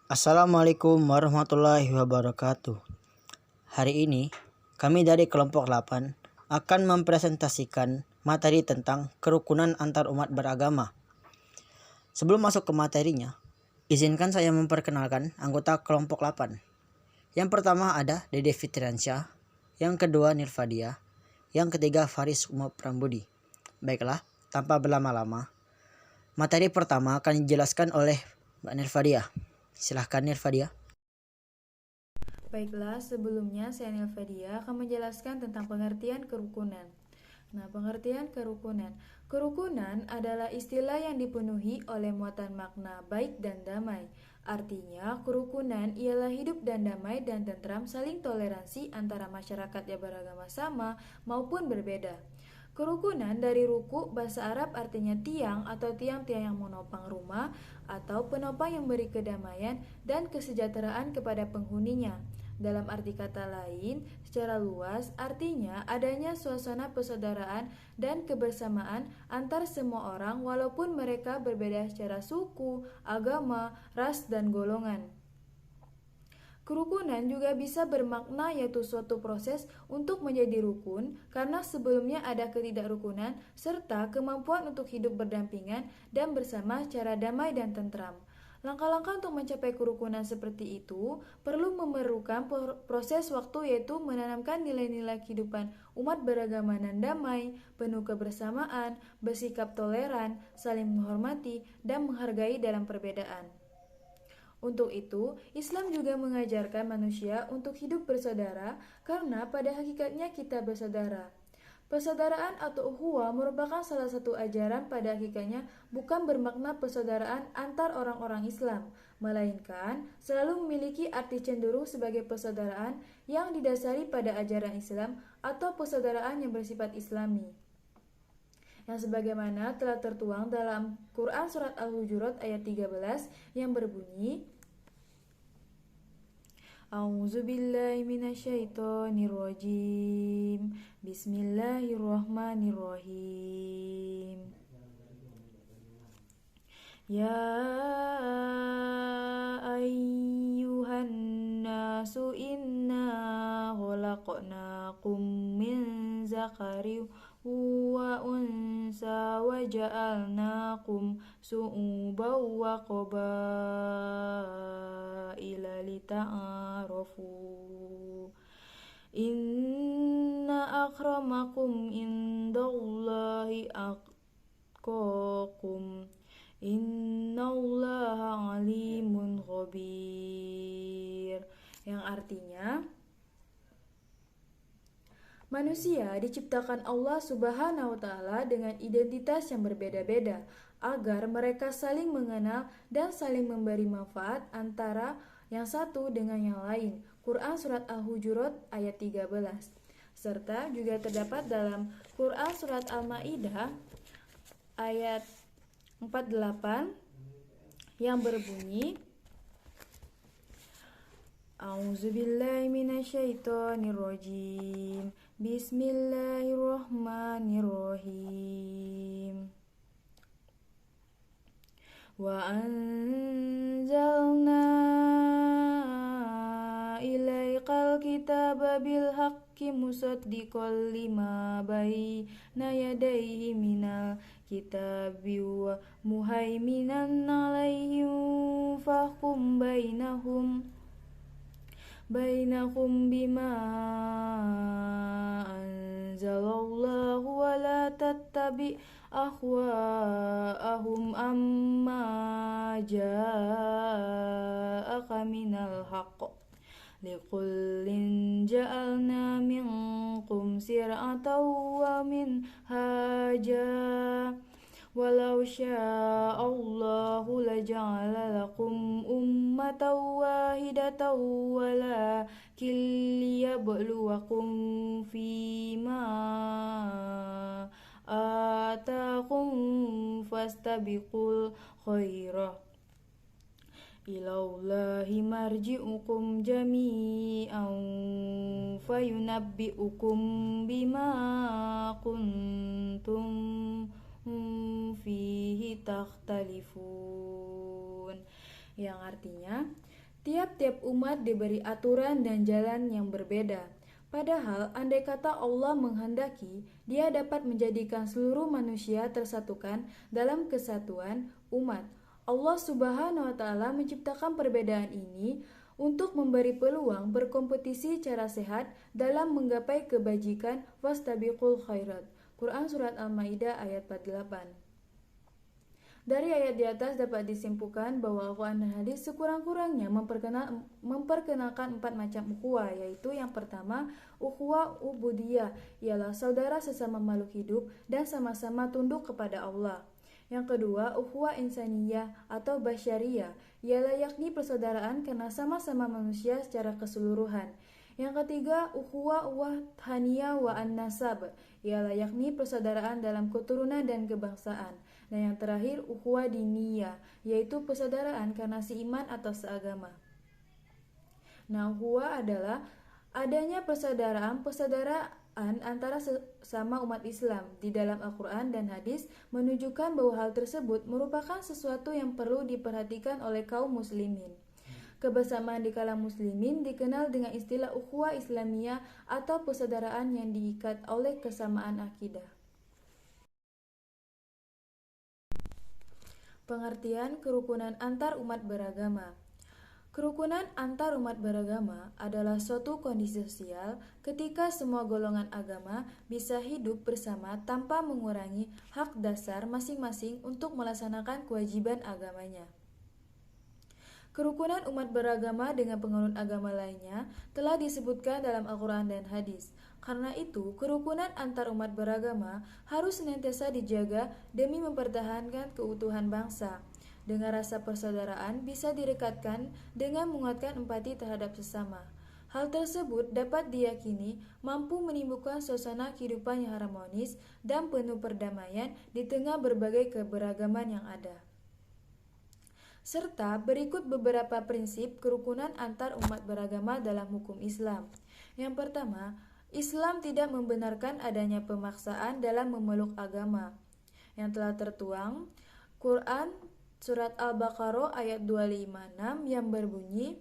Assalamualaikum warahmatullahi wabarakatuh. Hari ini, kami dari kelompok 8 akan mempresentasikan materi tentang kerukunan antar umat beragama. Sebelum masuk ke materinya, izinkan saya memperkenalkan anggota kelompok 8. Yang pertama ada Dede Fitriansyah, yang kedua Nirfadia, yang ketiga Faris Umar Prambudi. Baiklah, tanpa berlama-lama, materi pertama akan dijelaskan oleh Mbak Nirfadia. Silahkan Nirfadia. Baiklah, sebelumnya saya Nilvedia akan menjelaskan tentang pengertian kerukunan. Pengertian kerukunan. Kerukunan adalah istilah yang dipenuhi oleh muatan makna baik dan damai. Artinya, kerukunan ialah hidup dan damai dan tentram saling toleransi antara masyarakat yang beragama sama maupun berbeda. Kerukunan dari ruku bahasa Arab artinya tiang atau tiang-tiang yang menopang rumah atau penopang yang beri kedamaian dan kesejahteraan kepada penghuninya. Dalam arti kata lain, secara luas artinya adanya suasana persaudaraan dan kebersamaan antar semua orang walaupun mereka berbeda secara suku, agama, ras, dan golongan. Kerukunan juga bisa bermakna yaitu suatu proses untuk menjadi rukun karena sebelumnya ada ketidakrukunan serta kemampuan untuk hidup berdampingan dan bersama secara damai dan tentram. Langkah-langkah untuk mencapai kerukunan seperti itu perlu memerlukan proses waktu yaitu menanamkan nilai-nilai kehidupan umat beragama dan damai, penuh kebersamaan, bersikap toleran, saling menghormati, dan menghargai dalam perbedaan. Untuk itu, Islam juga mengajarkan manusia untuk hidup bersaudara karena pada hakikatnya kita bersaudara. Persaudaraan atau ukhuwah merupakan salah satu ajaran pada hakikatnya bukan bermakna persaudaraan antar orang-orang Islam, melainkan selalu memiliki arti cenderung sebagai persaudaraan yang didasari pada ajaran Islam atau persaudaraan yang bersifat Islami. Yang sebagaimana telah tertuang dalam Quran Surat Al-Hujurat ayat 13 yang berbunyi, A'udzubillahi minasyaitonirrajim. Bismillahirrahmanirrahim. Ya ayyuhan nasu inna khalaqnakum min zakari wa unsa wa ja'alnakum su'uban wa qabaila lita'arafu. Inna akramakum indallahi atqakum. Innallaha alimun khabir. Yang artinya, manusia diciptakan Allah Subhanahu wa taala dengan identitas yang berbeda-beda agar mereka saling mengenal dan saling memberi manfaat antara yang satu dengan yang lain. Quran Surat Al-Hujurat ayat 13. Serta juga terdapat dalam Quran Surat Al-Ma'idah ayat 48 yang berbunyi, A'udzubillahi minasyaitonirrajim. Bismillahirrahmanirrahim. Wa anzalna ilaikal kitaba bil haqqi musaddiqal lima baina yadayhi minal kitabi wa muhaiminan alaihim fahkum bainakum bima anzalallahu wa la tattabi ahwa'ahum amma ja'aka minal haqq. Likullin ja'alna minkum sir'atan wa minhaja. Walau sya'allahu laja'ala lakum ummatan wahidatan walakin liyabluwakum fima atakum fastabiqul khairah. Ilaullahi marji'ukum jami'an fayunabbi'ukum bima kuntum fihi takhtalifun. yang artinya tiap-tiap umat diberi aturan dan jalan yang berbeda. Padahal, andai kata Allah menghendaki, Dia dapat menjadikan seluruh manusia tersatukan dalam kesatuan umat. Allah Subhanahu wa Ta'ala menciptakan perbedaan ini untuk memberi peluang berkompetisi secara sehat dalam menggapai kebajikan wastabiqul khairat. Quran Surat Al-Ma'idah ayat 48. Dari ayat di atas dapat disimpulkan bahwa Al-Quran dan hadis sekurang-kurangnya memperkenalkan 4 macam ukhuwah, yaitu yang pertama, ukhuwah ubudiyah, ialah saudara sesama makhluk hidup dan sama-sama tunduk kepada Allah. Yang kedua, ukhuwah insaniyah atau basyariyah, ialah yakni persaudaraan karena sama-sama manusia secara keseluruhan. Yang ketiga, ukhuwah wahdaniyah wa an-nasab, ialah yakni persaudaraan dalam keturunan dan kebangsaan. Dan yang terakhir, ukhuwah diniyah, yaitu persaudaraan karena seiman atau seagama. Nah, ukhuwah adalah adanya persaudaraan antara sesama umat Islam. Di dalam Al-Quran dan hadis menunjukkan bahwa hal tersebut merupakan sesuatu yang perlu diperhatikan oleh kaum muslimin. Kebersamaan di kalangan muslimin dikenal dengan istilah ukhuwah Islamiyah atau persaudaraan yang diikat oleh kesamaan akidah. Pengertian kerukunan antar umat beragama. Kerukunan antar umat beragama adalah suatu kondisi sosial ketika semua golongan agama bisa hidup bersama tanpa mengurangi hak dasar masing-masing untuk melaksanakan kewajiban agamanya. Kerukunan umat beragama dengan penganut agama lainnya telah disebutkan dalam Al-Quran dan hadis. Karena itu, kerukunan antar umat beragama harus senantiasa dijaga demi mempertahankan keutuhan bangsa. Dengan rasa persaudaraan bisa direkatkan dengan menguatkan empati terhadap sesama. Hal tersebut dapat diyakini mampu menimbulkan suasana kehidupan yang harmonis dan penuh perdamaian di tengah berbagai keberagaman yang ada. Serta berikut beberapa prinsip kerukunan antar umat beragama dalam hukum Islam. Yang pertama, Islam tidak membenarkan adanya pemaksaan dalam memeluk agama. Yang telah tertuang Quran Surat Al-Baqarah ayat 256 yang berbunyi,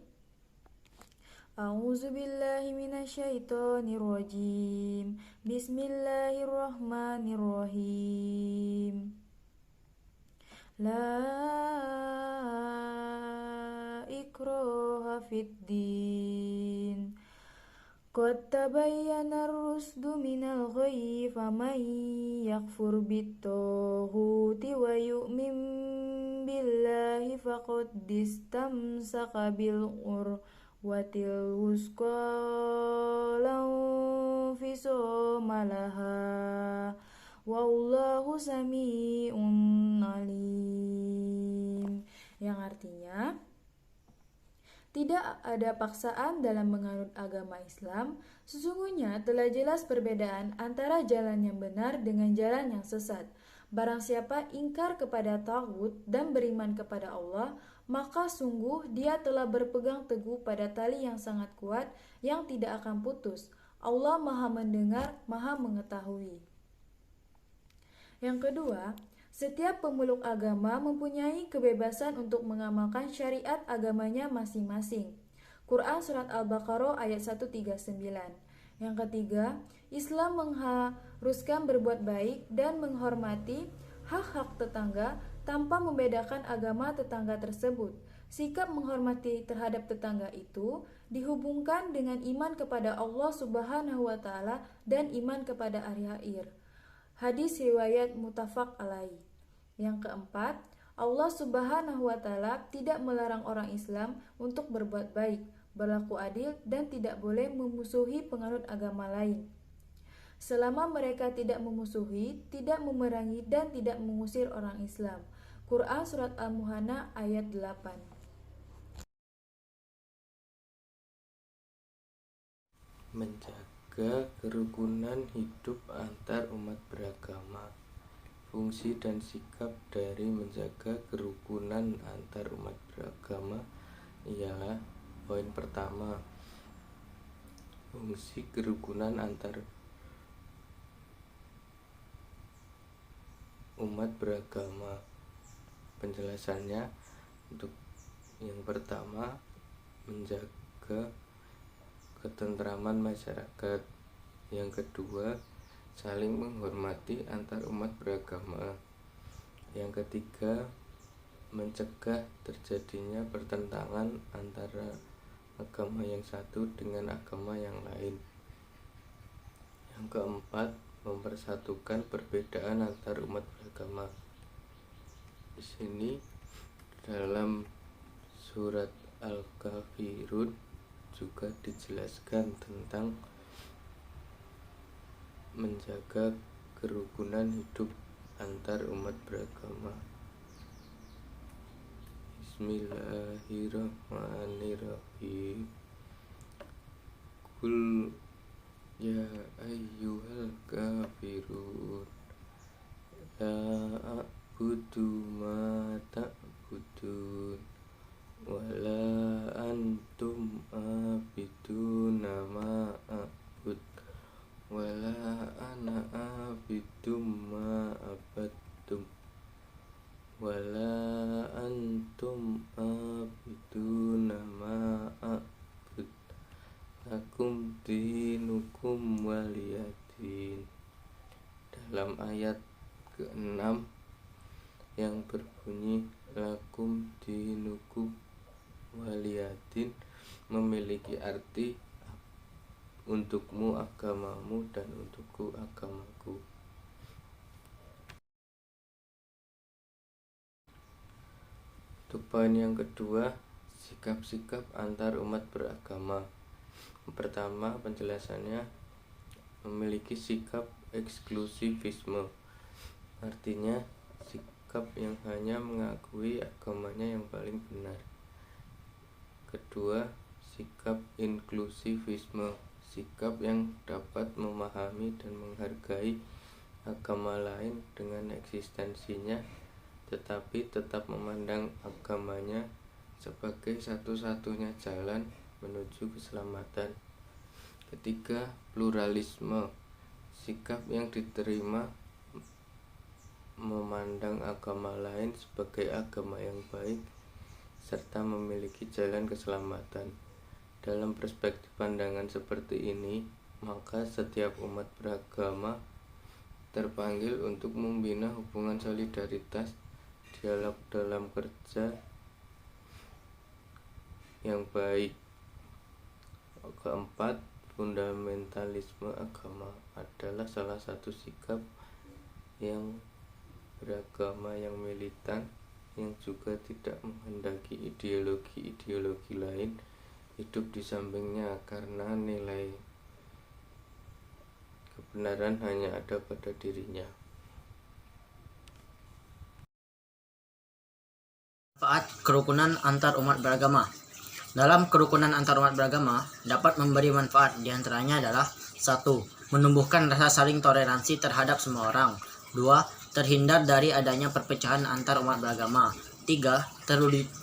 A'udzubillahi minasyaitonirrajim. Bismillahirrahmanirrahim. La ikraha fiddin. Qad tabayyana ar-rusdu minal ghayyi faman yakfur bit-taghuti wa yu'min billahi faqad istamsaka bil urwatil wusqa la infisama laha wallahu sami'un alim. Yang artinya, tidak ada paksaan dalam menganut agama Islam. Sesungguhnya telah jelas perbedaan antara jalan yang benar dengan jalan yang sesat. Barang siapa ingkar kepada taghut dan beriman kepada Allah, maka sungguh dia telah berpegang teguh pada tali yang sangat kuat yang tidak akan putus. Allah Maha mendengar, Maha mengetahui. Yang kedua, setiap pemeluk agama mempunyai kebebasan untuk mengamalkan syariat agamanya masing-masing. Quran Surat Al-Baqarah ayat 139. Yang ketiga, Islam mengharuskan berbuat baik dan menghormati hak-hak tetangga tanpa membedakan agama tetangga tersebut. Sikap menghormati terhadap tetangga itu dihubungkan dengan iman kepada Allah Subhanahu wa Ta'ala dan iman kepada hari akhir. Hadis riwayat muttafaq alaih. Yang keempat, Allah Subhanahu wa Ta'ala tidak melarang orang Islam untuk berbuat baik, berlaku adil, dan tidak boleh memusuhi penganut agama lain. Selama mereka tidak memusuhi, tidak memerangi, dan tidak mengusir orang Islam. Quran Surat Al-Muhannah ayat 8. Menjaga kerukunan hidup antar umat beragama. Fungsi dan sikap dari menjaga kerukunan antar umat beragama ialah poin pertama, fungsi kerukunan antar umat beragama. Penjelasannya, untuk Yang pertama, menjaga ketentraman masyarakat. Yang kedua, saling menghormati antar umat beragama. Yang ketiga, mencegah terjadinya pertentangan antara agama yang satu dengan agama yang lain. Yang keempat, mempersatukan perbedaan antar umat beragama. Di sini dalam surat Al-Kafirun juga dijelaskan tentang menjaga kerukunan hidup antar umat beragama. Bismillahirrahmanirrahim. Qul ya ayyuhal kafirun la a'budu ma ta'budun wala antum abiduna ma a'bud wala ana abidum ma abadtum wala antum abiduna ma a'bud lakum dinukum waliyadin. Dalam ayat ke-6 yang berbunyi lakum dinukum waliyadin memiliki arti untukmu agamamu dan untukku agamaku. Untuk poin yang kedua, sikap-sikap antar umat beragama. Yang pertama, penjelasannya memiliki sikap eksklusivisme, artinya sikap yang hanya mengakui agamanya yang paling benar. Kedua, sikap inklusivisme, sikap yang dapat memahami dan menghargai agama lain dengan eksistensinya, tetapi tetap memandang agamanya sebagai satu-satunya jalan menuju keselamatan. Ketiga, pluralisme, sikap yang diterima memandang agama lain sebagai agama yang baik serta memiliki jalan keselamatan. Dalam perspektif pandangan seperti ini, maka setiap umat beragama terpanggil untuk membina hubungan solidaritas, dialog dalam kerja yang baik. Keempat, fundamentalisme agama adalah salah satu sikap yang beragama yang militan, yang juga tidak menghendaki ideologi-ideologi lain hidup di sampingnya, karena nilai kebenaran hanya ada pada dirinya. Manfaat kerukunan antar umat beragama. Dalam kerukunan antar umat beragama dapat memberi manfaat, diantaranya adalah 1. Menumbuhkan rasa saling toleransi terhadap semua orang. 2. Terhindar dari adanya perpecahan antar umat beragama. 3.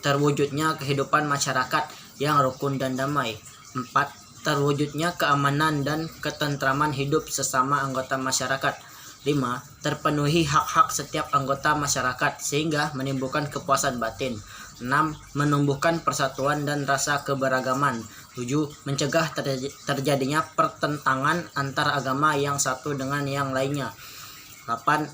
Terwujudnya kehidupan masyarakat yang rukun dan damai. 4. Terwujudnya keamanan dan ketentraman hidup sesama anggota masyarakat. 5. Terpenuhi hak-hak setiap anggota masyarakat sehingga menimbulkan kepuasan batin. 6. Menumbuhkan persatuan dan rasa keberagaman. 7. Mencegah terjadinya pertentangan antar agama yang satu dengan yang lainnya. 8.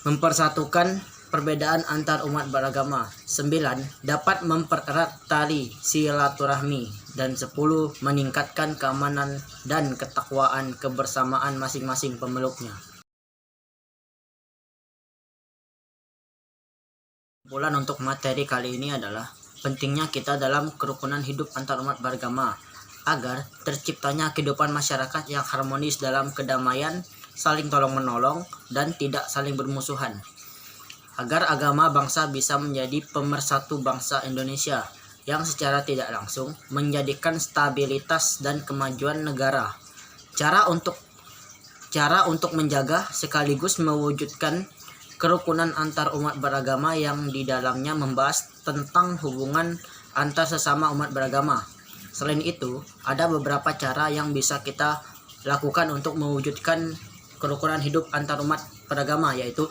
Mempersatukan perbedaan antar umat beragama. 9. Dapat mempererat tali silaturahmi. Dan 10. Meningkatkan keamanan dan ketakwaan kebersamaan masing-masing pemeluknya. Kesimpulan untuk materi kali ini adalah pentingnya kita dalam kerukunan hidup antar umat beragama agar terciptanya kehidupan masyarakat yang harmonis dalam kedamaian, saling tolong-menolong, dan tidak saling bermusuhan. Agar agama bangsa bisa menjadi pemersatu bangsa Indonesia yang secara tidak langsung menjadikan stabilitas dan kemajuan negara. Cara untuk menjaga sekaligus mewujudkan kerukunan antar umat beragama yang di dalamnya membahas tentang hubungan antar sesama umat beragama. Selain itu, ada beberapa cara yang bisa kita lakukan untuk mewujudkan kerukunan hidup antar umat beragama, yaitu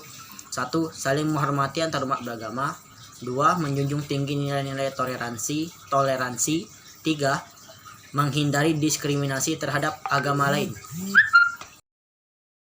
1. Saling menghormati antar umat beragama. 2. Menjunjung tinggi nilai-nilai toleransi. 3. Menghindari diskriminasi terhadap agama lain.